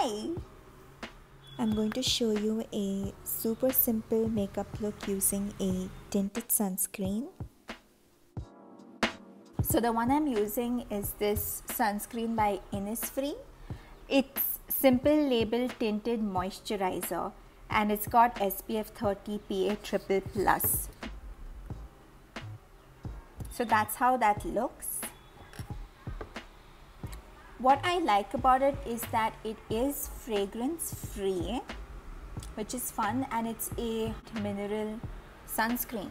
Hi! I'm going to show you a super simple makeup look using a tinted sunscreen. So the one I'm using is this sunscreen by Innisfree. It's Simplelabel Tinted Moisturizer and it's got SPF 30 PA+++. So that's how that looks. What I like about it is that it is fragrance free, which is fun, and it's a mineral sunscreen.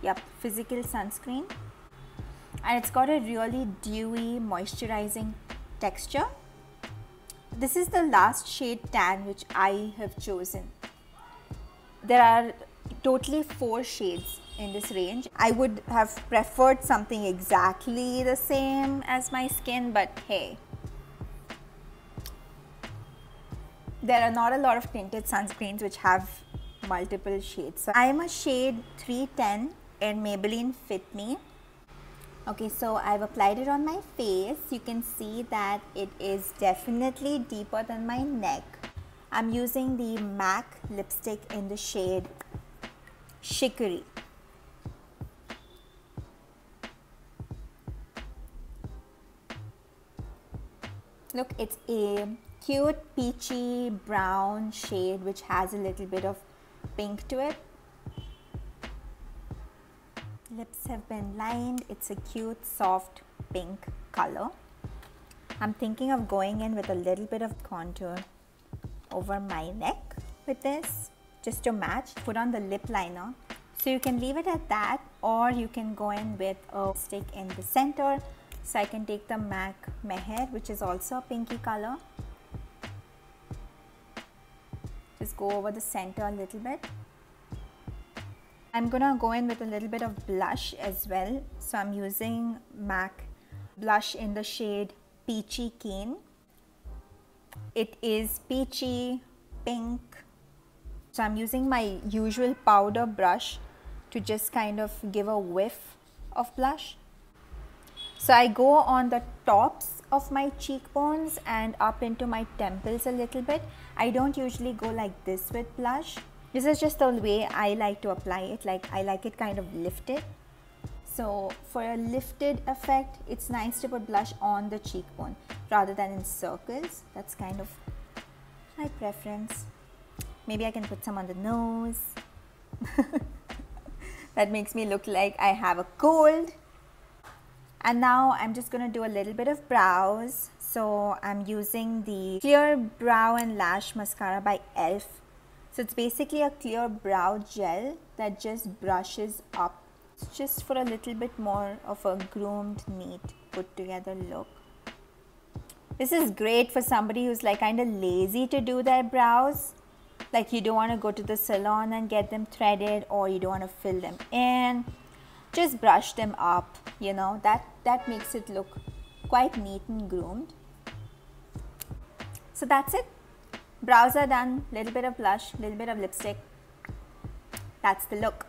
Yep, physical sunscreen. And it's got a really dewy, moisturizing texture. This is the last shade tan which I have chosen. There are totally 4 shades in this range. I would have preferred something exactly the same as my skin, but hey, there are not a lot of tinted sunscreens which have multiple shades. So I am a shade 310 in Maybelline Fit Me. Okay, so I've applied it on my face. You can see that it is definitely deeper than my neck. I'm using the MAC lipstick in the shade Chicory. Look, it's a cute peachy brown shade which has a little bit of pink to it. Lips have been lined. It's a cute soft pink color. I'm thinking of going in with a little bit of contour over my neck with this, just to match. Put on the lip liner. So you can leave it at that, or you can go in with a stick in the center. So I can take the MAC Mehr, which is also a pinky color. Just go over the center a little bit. I'm gonna go in with a little bit of blush as well. So I'm using MAC blush in the shade Peachykeen. It is peachy pink. So I'm using my usual powder brush to just kind of give a whiff of blush. So I go on the tops of my cheekbones and up into my temples a little bit. I don't usually go like this with blush. This is just the way I like to apply it. Like, I like it kind of lifted. So for a lifted effect, it's nice to put blush on the cheekbone rather than in circles. That's kind of my preference. Maybe I can put some on the nose. That makes me look like I have a cold. And now I'm just going to do a little bit of brows. So I'm using the Clear Brow and Lash Mascara by e.l.f. So it's basically a clear brow gel that just brushes up. It's just for a little bit more of a groomed, neat, put together look. This is great for somebody who's like kind of lazy to do their brows. Like you don't want to go to the salon and get them threaded, or you don't want to fill them in. Just brush them up, you know, that makes it look quite neat and groomed. So that's it. Brows are done, little bit of blush, little bit of lipstick. That's the look.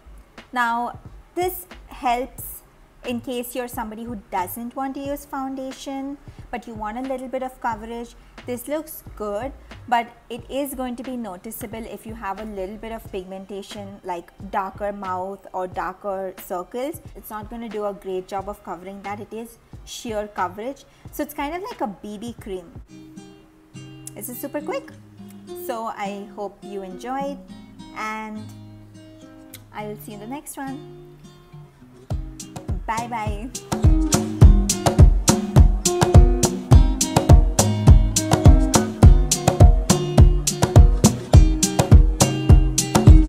Now, this helps in case you're somebody who doesn't want to use foundation, but you want a little bit of coverage. This looks good, but it is going to be noticeable if you have a little bit of pigmentation, like darker mouth or darker circles. It's not going to do a great job of covering that. It is sheer coverage. So it's kind of like a BB cream. This is super quick. So I hope you enjoyed, and I will see you in the next one. Bye bye.